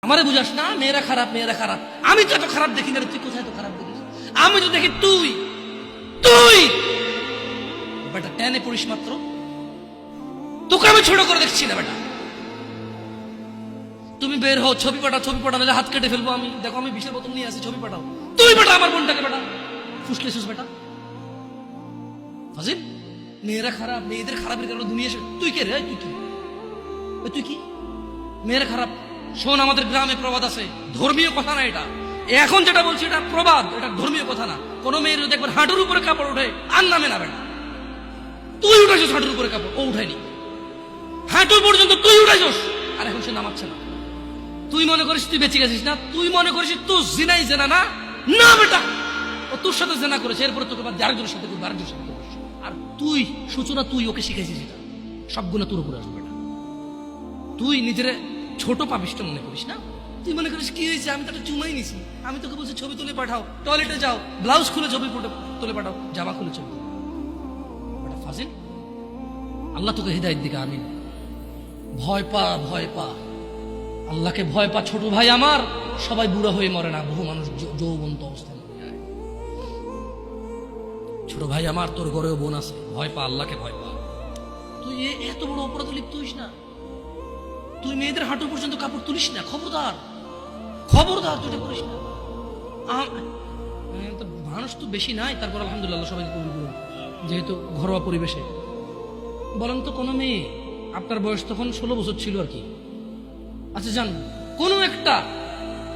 আমারে বুঝাস না মেয়েরা খারাপ, মেয়েরা খারাপ। আমি তো এত খারাপ দেখি না, তুই কোথায় তো খারাপ দেখিস? আমি তো দেখি তুই তুই বেটা টেনে পড়িস মাত্র, তোকে আমি ছোট করে দেখছি না বেটা। তুমি বের হও, ছবি পাঠাও, ছবি পাঠাও, নাহলে হাত কেটে ফেলবো আমি। দেখো আমি বিষের বোতল নিয়ে আসি, ছবি পাঠাও। তুই বেটা আমার বোনটাকে বেটা ফুসলেছিস বেটা ফাজিল। মেয়েরা খারাপ, মেয়েদের খারাপের কারণে দুনিয়া। তুই কে রে? তুই কি? তুই কি? মেয়েরা খারাপ? শোন, আমাদের গ্রামে প্রবাদ আছে, ধর্মীয় কথা না এটা। এখন যেটা বলছি এটা প্রবাদ, এটা ধর্মীয় কথা না। কোন মেয়ের যদি একবার হাঁটুর উপরে কাপড় ওঠে আর নামে না বেটা। তুই উঠাইছিস হাঁটুর উপরে কাপড়, ও উঠায়নি। হাঁটু পর্যন্ত তুই উঠাইছিস, আর এখন সে নামাচ্ছে না। তুই মনে করিস তুই বেঁচে গেছিস না? তুই মনে করিস তুই জিনাই জেনা না? না বেটা, ও তোর সাথে জেনা করেছে, এরপরে তোকে বাদ আরেকজনের সাথে করবে, আরেকজনের সাথে করবে। আর তুই সূচনা, তুই ওকে শিখাইছিস এটা। সবগুলো তোর উপরে আসবে বেটা। তুই নিজের ছোট পাপিষ্ট মনে করিস না? তুই মনে করিস কি হয়েছে, আমি তো একটা চুমাই নিছি। আমি তোকে বলছি ছবি তুলে পাঠাও, টয়লেটে যাও, ব্লাউজ খুলে ছবি তুলে পাঠাও, জামা খুলে ছবি বেটা ফাজিল। আল্লাহ তোকে হৃদায়ত দিকে। আমিন। ভয় পা, ভয় পা, আল্লাহকে ভয় পা ছোট ভাই আমার। সবাই বুড়া হয়ে মরে না, বহু মানুষ যৌবন্ত অবস্থায় মরে যায়। ছোট ভাই আমার, তোর ঘরেও বোন আছে, ভয় পা, আল্লাহকে ভয় পা। তুই এত বড় অপরাধ লিপ্ত হইস না। তুই মেয়েদের হাঁটু পর্যন্ত কাপড় তুলিস না, খবরদার, খবরদার, তুই এটা করিস না। মানুষ তো বেশি নাই, তারপর আলহামদুলিল্লাহ সবাইকে কবুল করুন, যেহেতু ঘরোয়া পরিবেশে। বলেন তো কোনো মেয়ে, আপনার বয়স তখন 16 বছর ছিল আর কি। আচ্ছা যান, কোন একটা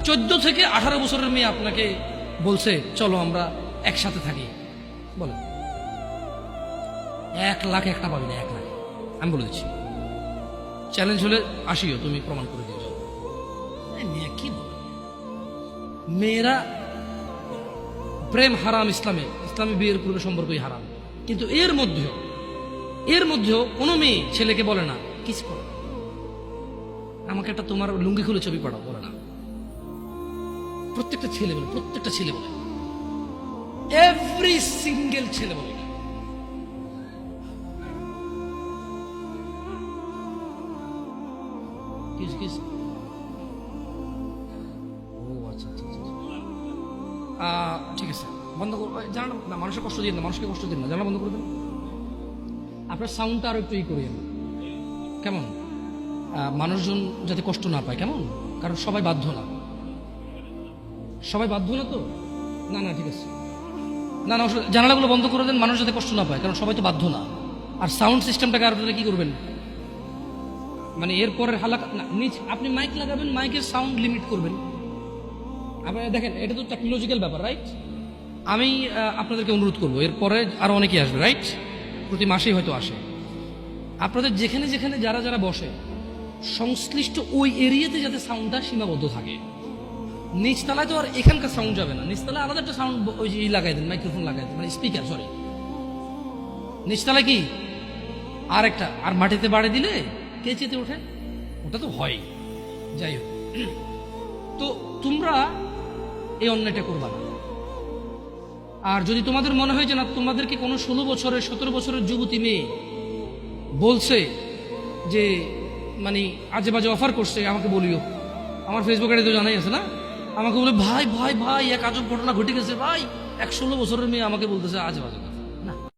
14 থেকে 18 বছরের মেয়ে আপনাকে বলছে চলো আমরা একসাথে থাকি, বলেন? 1 লাখ একটা পাবি না, 1 লাখ। আমি বলে দিচ্ছি, চ্যালেঞ্জ হলে আসিও, তুমি প্রমাণ করে দিয়ে যাও। মেয়ে কি বলে? মেয়েরা প্রেম হারাম ইসলামে, ইসলামী বিয়ের পূর্বে সম্পর্কই হারাম। কিন্তু এর মধ্যেও কোনো মেয়ে ছেলেকে বলে না কিস করো, আমাকে একটা তোমার লুঙ্গি খুলে ছবি পাঠাও, বলে না। প্রত্যেকটা ছেলে বলে, প্রত্যেকটা ছেলে বলে, এভরি সিঙ্গেল ছেলে বলে। ঠিক আছে, বন্ধ করবো। জানালা না, মানুষের কষ্ট দিন না, মানুষকে কষ্ট দিন না, জানালা বন্ধ করে দেন। আপনার সাউন্ডটা আরো একটু করিয়েন, কেমন? মানুষজন যাতে কষ্ট না পায়, কেমন? কারণ সবাই বাধ্য না, সবাই বাধ্য না তো। না না ঠিক আছে, না না, জানালাগুলো বন্ধ করে দেন, মানুষ যাতে কষ্ট না পায়, কারণ সবাই তো বাধ্য না। আর সাউন্ড সিস্টেমটাকে আপনারা কি করবেন, মানে এরপরের হালাকা না, নিচ আপনি মাইক লাগাবেন, মাইকের সাউন্ড লিমিট করবেন। আপনারা দেখেন, এটা তো টেকনোলজিক্যাল ব্যাপার, রাইট? আমি আপনাদেরকে অনুরোধ করবো, এরপরে আরো অনেকেই আসবে, রাইট? প্রতি মাসেই হয়তো আসে। আপনাদের যেখানে যেখানে যারা যারা বসে, সংশ্লিষ্ট ওই এরিয়াতে যাতে সাউন্ডটা সীমাবদ্ধ থাকে। নিচতলায় তো আর এখানকার সাউন্ড যাবে না, নিচতলায় আলাদা একটা সাউন্ড ওই যে লাগাই দেন, মাইক্রোফোন লাগাই দেন, মানে স্পিকার, সরি। নিচতলায় কি আর একটা, আর মাটিতে বাড়ি দিলে কে চেতে ওঠে, ওটা তো হয়। যাই হোক, তো তোমরা এই অন্যায়টা করবা না। আর যদি তোমাদের মনে হয় যে না, তোমাদেরকে কোনো 16 বছরের 17 বছরের যুবতী মেয়ে বলছে যে মানে আজে বাজে অফার করছে, আমাকে বলিও। আমার ফেসবুকে তো জানাই আছে না, আমাকে বলে ভাই ভাই ভাই এক আজব ঘটনা ঘটে গেছে ভাই, 16 বছরের মেয়ে আমাকে বলতেছে আজে বাজে।